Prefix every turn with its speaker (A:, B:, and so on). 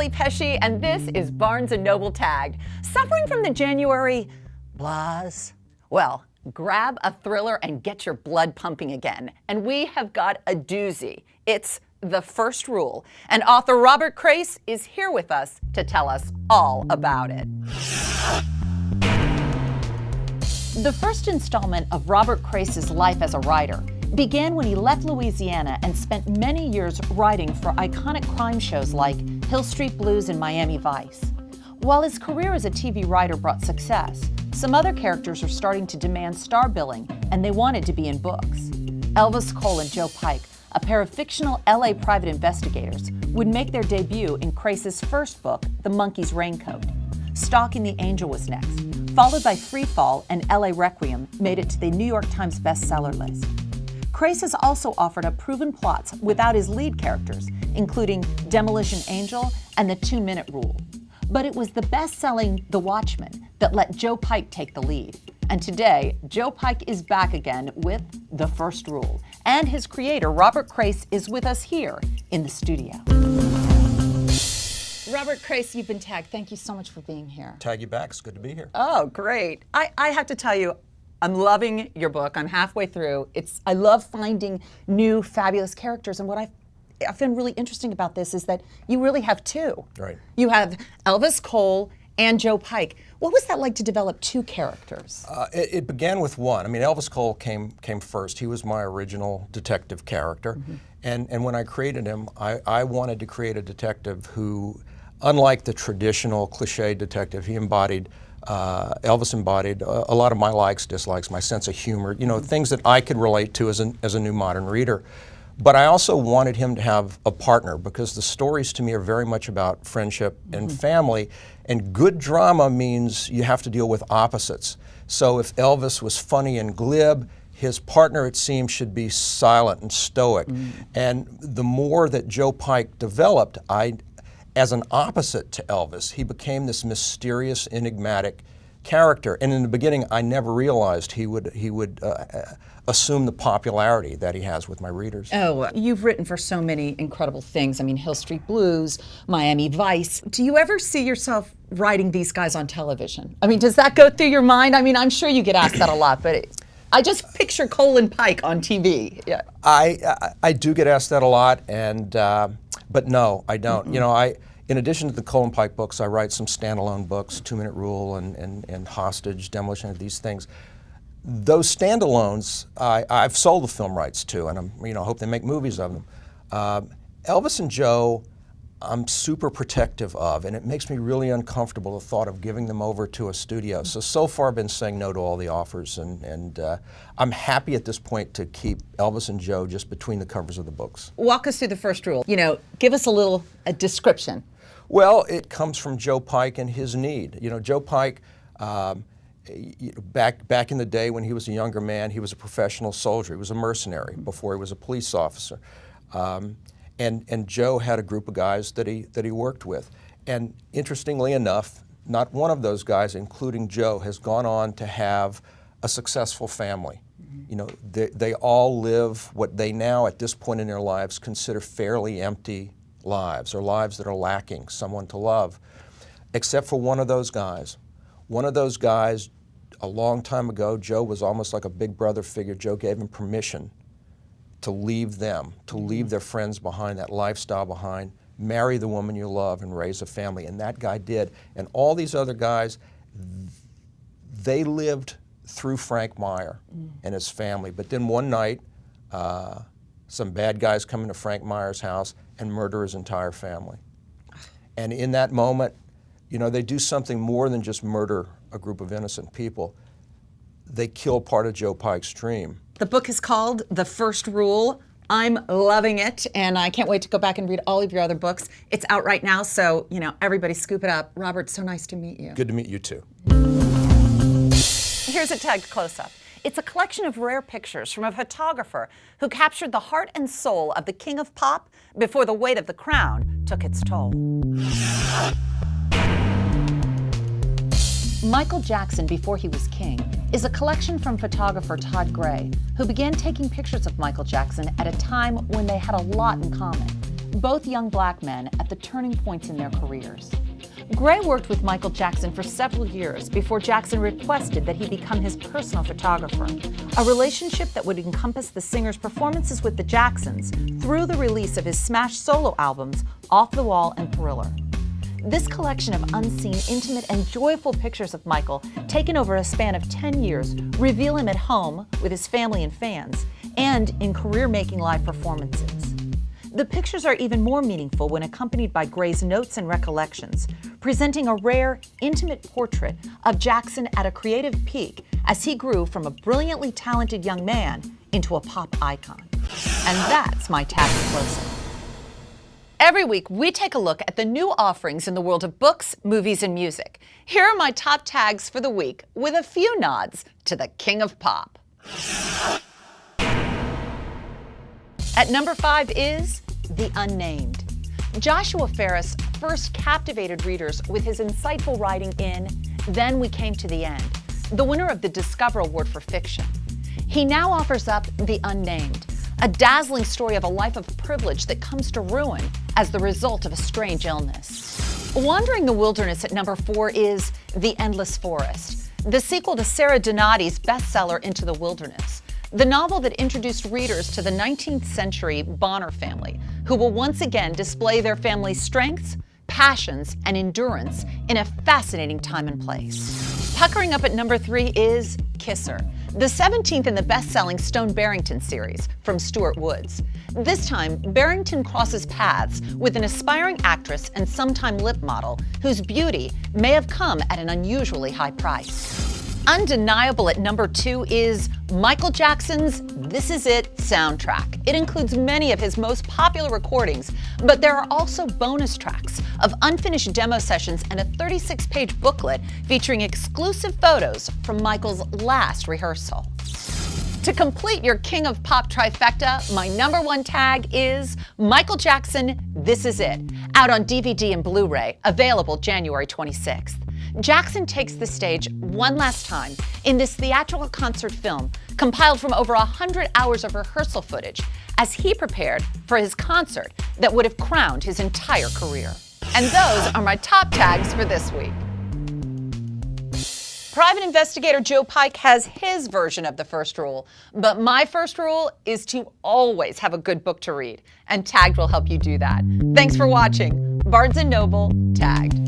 A: Shelley Pesci, and this is Barnes & Noble Tagged. Suffering from the January blahs? Well, grab a thriller and get your blood pumping again. And we have got a doozy. It's The First Rule. And author Robert Crais is here with us to tell us all about it. The first installment of Robert Crais' life as a writer began when he left Louisiana and spent many years writing for iconic crime shows like Hill Street Blues and Miami Vice. While his career as a TV writer brought success, some other characters were starting to demand star billing, and they wanted to be in books. Elvis Cole and Joe Pike, a pair of fictional LA private investigators, would make their debut in Crais' first book, The Monkey's Raincoat. Stalking the Angel was next, followed by Free Fall and LA Requiem made it to the New York Times bestseller list. Crais has also offered up proven plots without his lead characters, including Demolition Angel and The 2-Minute Rule. But it was the best-selling The Watchmen that let Joe Pike take the lead. And today, Joe Pike is back again with The First Rule. And his creator, Robert Crais, is with us here in the studio. Robert Crais, you've been tagged. Thank you so much for being here.
B: Tag you back. It's good to be here.
A: Oh, great. I have to tell you, I'm loving your book. I'm halfway through. I love finding new, fabulous characters. And what I find really interesting about this is that you really have two.
B: Right.
A: You have Elvis Cole and Joe Pike. What was that like to develop two characters?
B: It began with one. I mean, Elvis Cole came first. He was my original detective character. Mm-hmm. And when I created him, I wanted to create a detective who, unlike the traditional cliche detective, Elvis embodied a lot of my likes, dislikes, my sense of humor, things that I could relate to as a new modern reader. But I also wanted him to have a partner, because the stories to me are very much about friendship and family, and good drama means you have to deal with opposites. So if Elvis was funny and glib, his partner, it seems, should be silent and stoic. And the more that Joe Pike developed, as an opposite to Elvis, he became this mysterious, enigmatic character. And in the beginning, I never realized he would assume the popularity that he has with my readers.
A: Oh, you've written for so many incredible things. I mean, Hill Street Blues, Miami Vice. Do you ever see yourself writing these guys on television? I mean, does that go through your mind? I mean, I'm sure you get asked that a lot, but I just picture Cole and Pike on TV. Yeah.
B: I do get asked that a lot, but no, I don't. In addition to the Cole and Pike books, I write some standalone books, 2-Minute Rule and Hostage, Demolition, these things. Those standalones, I've sold the film rights to, and I hope they make movies of them. Elvis and Joe, I'm super protective of, and it makes me really uncomfortable the thought of giving them over to a studio. So far I've been saying no to all the offers, and I'm happy at this point to keep Elvis and Joe just between the covers of the books.
A: Walk us through The First Rule. Give us a description.
B: Well, it comes from Joe Pike and his need. Joe Pike, back in the day when he was a younger man, he was a professional soldier. He was a mercenary before he was a police officer. And Joe had a group of guys that he worked with. And interestingly enough, not one of those guys, including Joe, has gone on to have a successful family. They all live what they now, at this point in their lives, consider fairly empty lives, or lives that are lacking someone to love, except for one of those guys. One of those guys, a long time ago, Joe was almost like a big brother figure. Joe gave him permission to leave them, to leave their friends behind, that lifestyle behind, marry the woman you love and raise a family. And that guy did. And all these other guys, they lived through Frank Meyer and his family. But then one night, some bad guys come into Frank Meyer's house and murder his entire family. And in that moment, they do something more than just murder a group of innocent people. They kill part of Joe Pike's dream.
A: The book is called The First Rule. I'm loving it, and I can't wait to go back and read all of your other books. It's out right now, so, everybody scoop it up. Robert, so nice to meet you.
B: Good to meet you, too.
A: Here's a tagged close-up. It's a collection of rare pictures from a photographer who captured the heart and soul of the king of pop before the weight of the crown took its toll. Michael Jackson Before He Was King is a collection from photographer Todd Gray, who began taking pictures of Michael Jackson at a time when they had a lot in common. both young black men at the turning points in their careers. Gray worked with Michael Jackson for several years before Jackson requested that he become his personal photographer, a relationship that would encompass the singer's performances with the Jacksons through the release of his smash solo albums, Off the Wall and Thriller. This collection of unseen, intimate, and joyful pictures of Michael, taken over a span of 10 years, reveal him at home with his family and fans, and in career-making live performances. The pictures are even more meaningful when accompanied by Gray's notes and recollections, presenting a rare, intimate portrait of Jackson at a creative peak as he grew from a brilliantly talented young man into a pop icon. And that's my Tag Closer. Every week, we take a look at the new offerings in the world of books, movies, and music. Here are my top tags for the week, with a few nods to the king of pop. At number 5 is The Unnamed. Joshua Ferris first captivated readers with his insightful writing in Then We Came to the End, the winner of the Discover Award for Fiction. He now offers up The Unnamed, a dazzling story of a life of privilege that comes to ruin as the result of a strange illness. Wandering the Wilderness at number 4 is The Endless Forest, the sequel to Sarah Donati's bestseller Into the Wilderness, the novel that introduced readers to the 19th century Bonner family, who will once again display their family's strengths, passions, and endurance in a fascinating time and place. Puckering up at number 3 is Kisser, the 17th in the best-selling Stone Barrington series from Stuart Woods. This time, Barrington crosses paths with an aspiring actress and sometime lip model whose beauty may have come at an unusually high price. Undeniable at number 2 is Michael Jackson's This Is It soundtrack. It includes many of his most popular recordings, but there are also bonus tracks of unfinished demo sessions and a 36-page booklet featuring exclusive photos from Michael's last rehearsal. To complete your King of Pop trifecta, my number 1 tag is Michael Jackson, This Is It, out on DVD and Blu-ray, available January 26th. Jackson takes the stage one last time in this theatrical concert film compiled from over 100 hours of rehearsal footage as he prepared for his concert that would have crowned his entire career. And those are my top tags for this week. Private investigator Joe Pike has his version of the first rule, but my first rule is to always have a good book to read, and Tagged will help you do that. Thanks for watching. Barnes & Noble, Tagged.